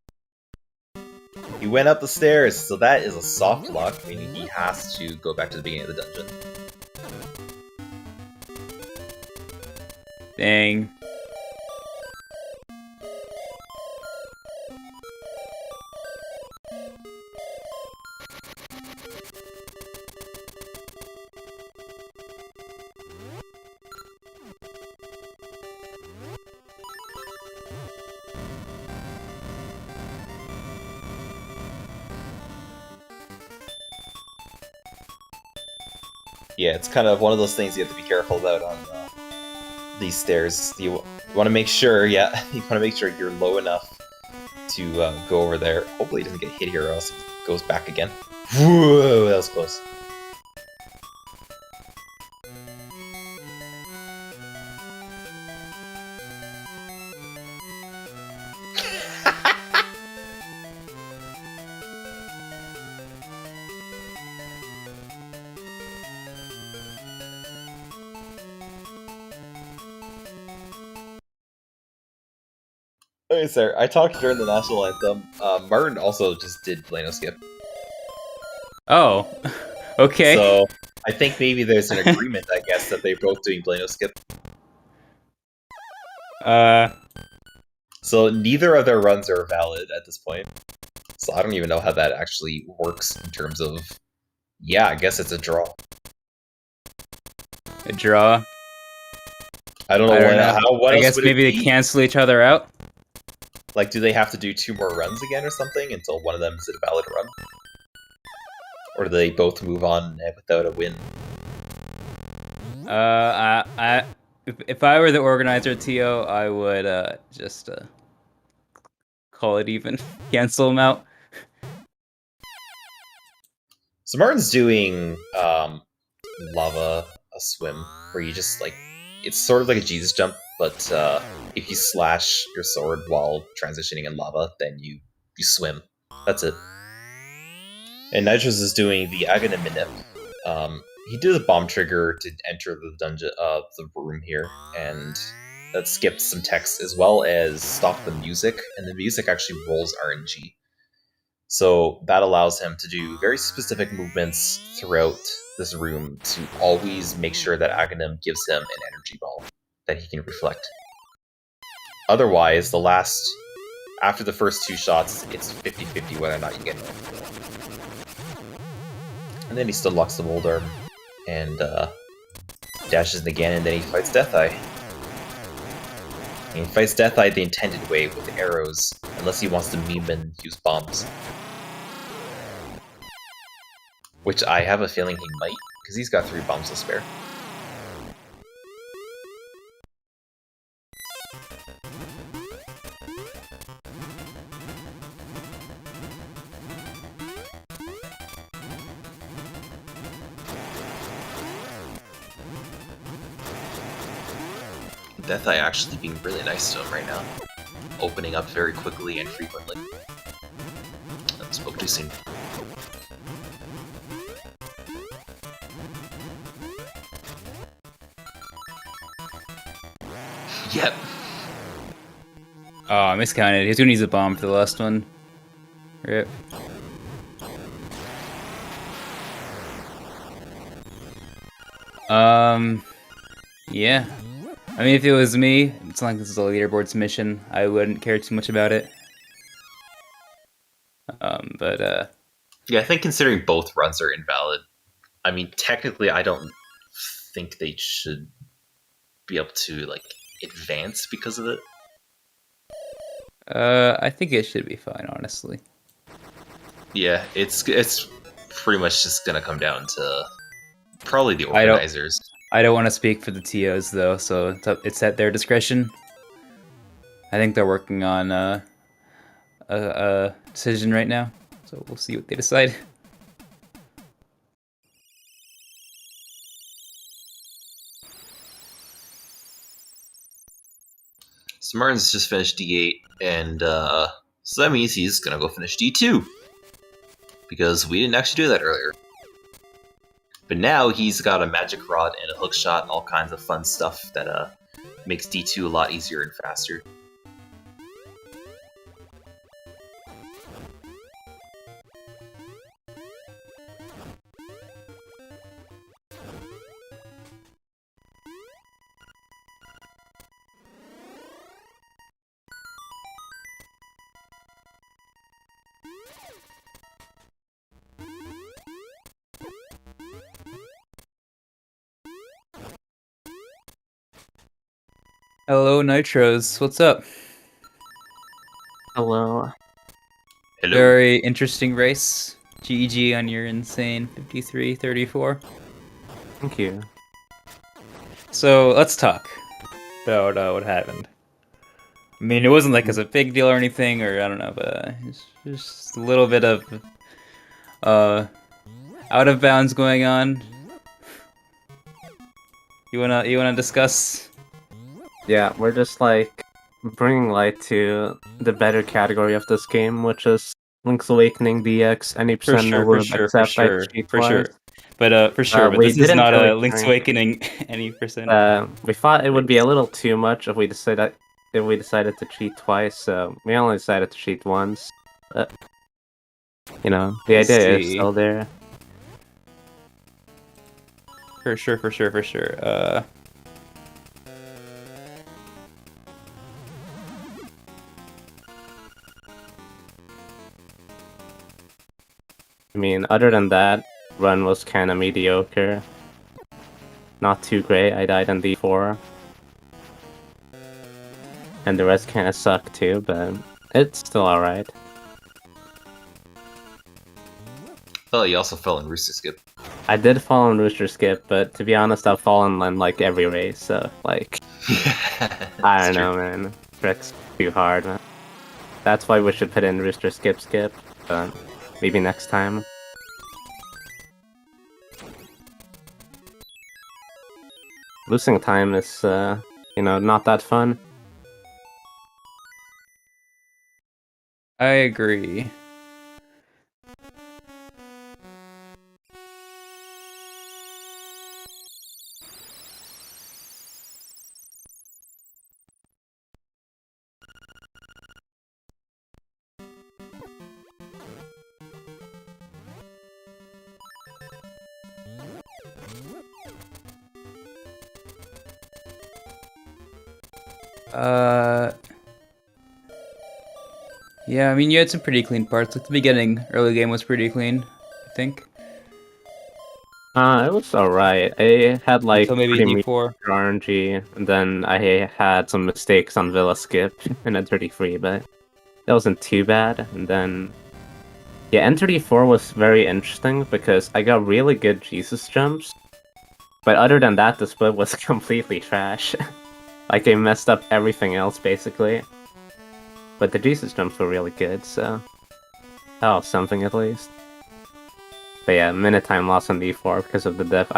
He went up the stairs, so that is a soft lock, meaning he has to go back to the beginning of the dungeon. Dang. Yeah, it's kind of one of those things you have to be careful about on these stairs. You want to make sure, yeah, you want to make sure you're low enough to go over there. Hopefully he doesn't get hit here or else it goes back again. Whoa, that was close. Okay, sir, I talked during the national anthem. Martin also just did Plano Skip. Oh. Okay. So, I think maybe there's an agreement, I guess, that they're both doing Plano Skip. So, neither of their runs are valid at this point. So, I don't even know how that actually works in terms of... Yeah, I guess it's a draw. A draw. I don't know, what I else guess would maybe it they be? cancel each other out. Like, do they have to do 2 more runs again or something until one of them is a valid run? Or do they both move on without a win? If I were the organizer, Tio, I would just call it even, cancel them out. So Martin's doing lava a swim, where you just like it's sort of like a Jesus jump, but if you slash your sword while transitioning in lava, then you swim. That's it. And Nitroz is doing the Aghanim Manip. He did a bomb trigger to enter the dungeon of the room here, and that skipped some text as well as stopped the music, and the music actually rolls RNG. So that allows him to do very specific movements throughout this room to always make sure that Aghanim gives him an energy ball that he can reflect. Otherwise, after the first 2 shots, it's 50-50 whether or not you get it. And then he still locks the mold arm and dashes in again, and then he fights Deatheye. And he fights Deatheye the intended way with arrows, unless he wants to meme and use bombs. Which I have a feeling he might, because he's got 3 bombs to spare. Deatheye actually being really nice to him right now. Opening up very quickly and frequently. I spoke too soon. Yep. Oh, I miscounted. He's gonna use a bomb for the last one. Rip. Yeah. I mean, if it was me, it's not like this is a leaderboard's mission, I wouldn't care too much about it. Yeah, I think considering both runs are invalid, I mean, technically, I don't think they should be able to like advance because of it. I think it should be fine, honestly. Yeah, it's pretty much just gonna come down to probably the organizers. I don't want to speak for the TOs though, so it's at their discretion. I think they're working on a decision right now, so we'll see what they decide. So Martin's just finished D8, and so that means he's gonna go finish D2. Because we didn't actually do that earlier. But now he's got a magic rod and a hook shot, all kinds of fun stuff that makes D2 a lot easier and faster. Hello, Nitroz. What's up? Hello. Hello. Very interesting race. GG on your insane 53-34. Thank you. So let's talk about what happened. I mean, it wasn't like it's a big deal or anything, or I don't know, but it's just a little bit of out of bounds going on. You wanna discuss? Yeah, we're just like bringing light to the better category of this game, which is Link's Awakening DX. Any percent for sure. But for sure, but we this is didn't not really a Link's try- Awakening any percent. We thought it would be a little too much if we decided to cheat twice. So we only decided to cheat once. But, you know, the idea is still there. For sure. I mean, other than that, run was kind of mediocre. Not too great. I died on D4. And the rest kind of sucked too, but it's still alright. Oh, you also fell in Rooster Skip. I did fall in Rooster Skip, but to be honest, I've fallen in like every race, so like, I don't know, man. Trick's too hard, man. That's why we should put in Rooster Skip, but maybe next time. Losing time is, you know, not that fun. I agree. Yeah, I mean, you had some pretty clean parts. Like the beginning, early game was pretty clean, I think. It was alright. I had like Until maybe pretty D4. RNG, and then I had some mistakes on Villa Skip in N33, but that wasn't too bad. And then, yeah, N34 was very interesting because I got really good Jesus jumps, but other than that, the split was completely trash. Like, they messed up everything else, basically. But the Jesus jumps were really good, so... oh, something at least. But yeah, minute time loss on D4 because of the diff.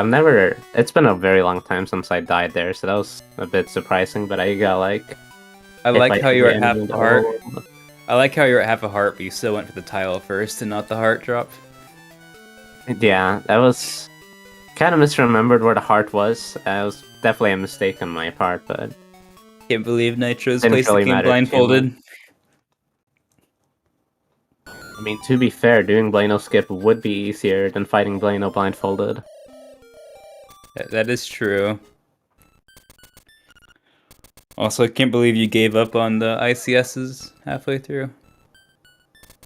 It's been a very long time since I died there, so that was a bit surprising, but I got like... I like how you were at half ended a heart. I like how you were at half a heart, but you still went for the tile first and not the heart drop. Yeah, that was... kind of misremembered where the heart was. It was definitely a mistake on my part, but... Can't believe Nitroz Didn't placed really the game matter too blindfolded. I mean, to be fair, doing Blano skip would be easier than fighting Blano blindfolded. That is true. Also, I can't believe you gave up on the ICSs halfway through.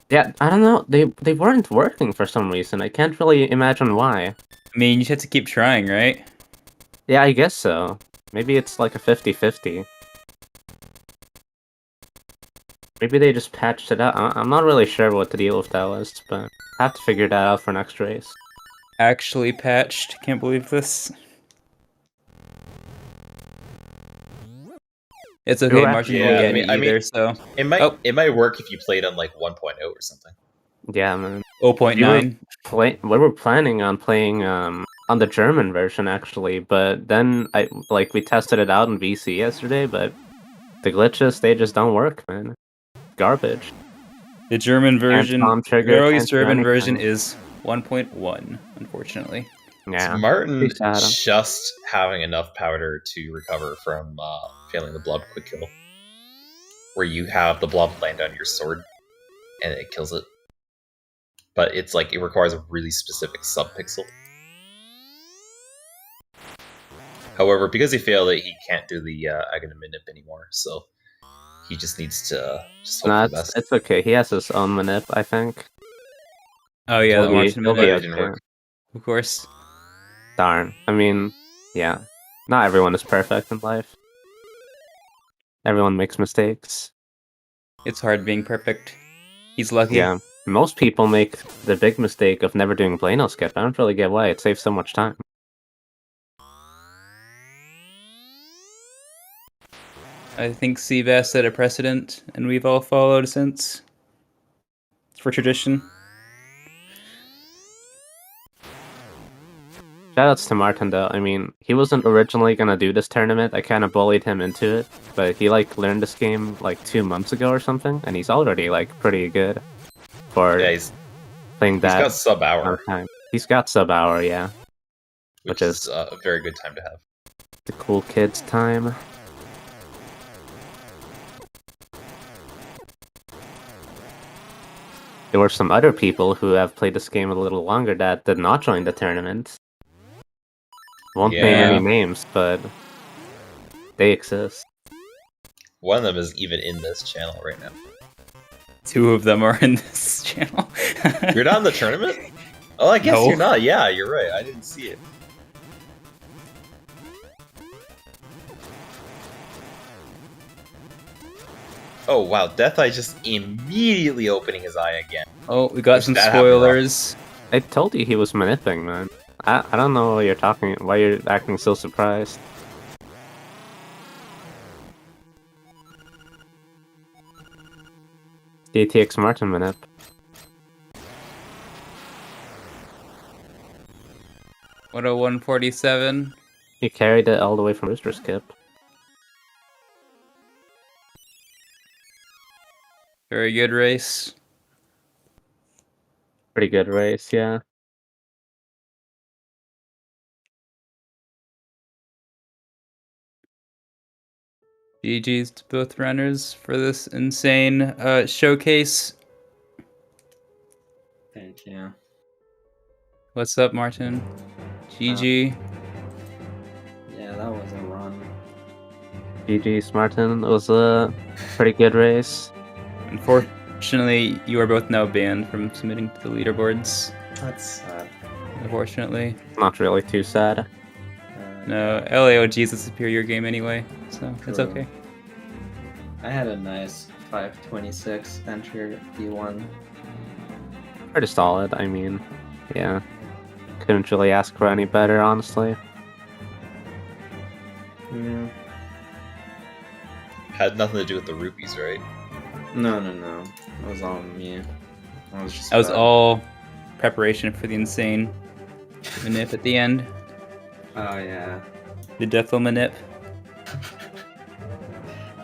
Yeah, I don't know. They weren't working for some reason. I can't really imagine why. I mean, you just have to keep trying, right? Yeah, I guess so. Maybe it's like a 50-50. Maybe they just patched it out. I'm not really sure what the deal with that was, but I have to figure that out for next race. Actually patched. Can't believe this. It's okay, Martin Yeah, won't get I mean- any either, so... It might Oh. it might work if you played on like 1.0 or something. Yeah, man. 0.9. We were planning on playing on the German version actually, but then we tested it out in VC yesterday, but the glitches they just don't work, man. Garbage. The German version, palm trigger, the earliest can't do German version anything. is 1.1, unfortunately. Yeah. Is Martin pretty sad. just having enough powder to recover from failing the blob quick kill? Where you have the blob land on your sword and it kills it. But it's like, it requires a really specific subpixel. However, because he failed it, he can't do the Aghanim anymore, so he just needs to just hope No, for the best. it's okay. He has his own manip, I think. Oh yeah, the He'll be- Martin he'll be minute, okay. Didn't work. of course. Darn. I mean, yeah. Not everyone is perfect in life. Everyone makes mistakes. It's hard being perfect. He's lucky. Yeah. Most people make the big mistake of never doing Plano skip. I don't really get why. It saves so much time. I think Seabass set a precedent, and we've all followed since. It's for tradition. Shoutouts to Martin though. I mean, he wasn't originally gonna do this tournament. I kind of bullied him into it, but he learned this game 2 months ago or something, and he's already pretty good for Yeah, he's playing that. got sub amount hour, of time. He's got sub hour, yeah. which is a very good time to have. The cool kids time. There were some other people who have played this game a little longer that did not join the tournament. Won't name Yeah. any names, but they exist. One of them is even in this channel right now. 2 of them are in this channel. You're not in the tournament? Oh, I guess No. you're not. Yeah, you're right. I didn't see it. Oh wow, Death Eye just immediately opening his eye again. Oh, we got some That happened, spoilers. I told you he was manipping, man. I don't know why you're acting so surprised. DTX Martin manip. What a 147. He carried it all the way from Booster Skip. Very good race. Pretty good race, yeah. GG's to both runners for this insane showcase. Thank you. What's up, Martin? GG. Yeah, that was a run. GG's Martin. It was a pretty good race. Unfortunately, you are both now banned from submitting to the leaderboards. That's sad. Unfortunately. Not really too sad. No, LAOG is a superior game anyway, so it's True. okay. I had a nice 526 entry D1. Pretty solid, I mean, yeah. Couldn't really ask for any better, honestly. Yeah. Had nothing to do with the rupees, right? No. It was all me. I was just. That was bad. all preparation for the insane manip at the end. Oh yeah. The Deathful manip.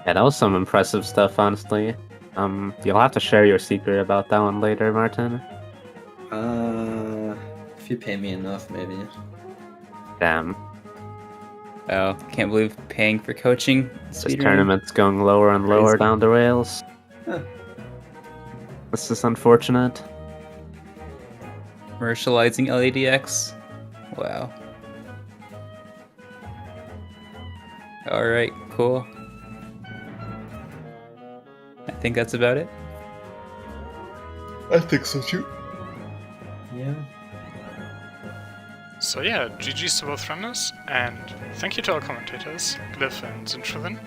Yeah, that was some impressive stuff, honestly. You'll have to share your secret about that one later, Martin. If you pay me enough, maybe. Damn. Oh, can't believe paying for coaching. This Speedrun. tournament's going lower and lower Crazy. down the rails. Huh. This is unfortunate. Commercializing LADX. Wow. Alright, cool. I think that's about it. I think so too. Yeah. So yeah, GG's to both runners, and thank you to our commentators, Glyph and Zintrivin.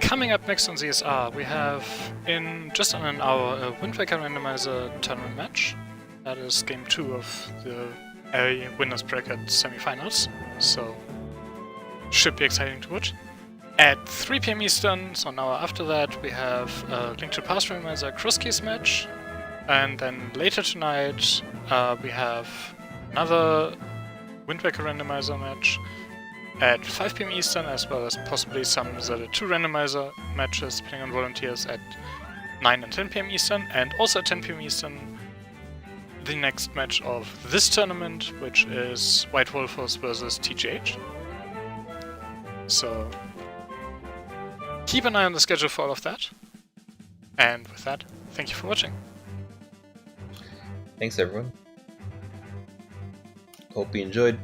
Coming up next on ZSR, we have in just on an hour a Wind Waker Randomizer tournament match. That is game 2 of the A Winners Bracket semifinals, so should be exciting to watch. At 3 PM Eastern, so an hour after that, we have a Link to the Past Randomizer Cross Keys match, and then later tonight we have another Wind Waker Randomizer match at 5 PM Eastern, as well as possibly some Zelda 2 randomizer matches, depending on volunteers, at 9 and 10 PM Eastern, and also at 10 PM Eastern, the next match of this tournament, which is White Wolfers versus TGH. So keep an eye on the schedule for all of that. And with that, thank you for watching. Thanks, everyone. Hope you enjoyed.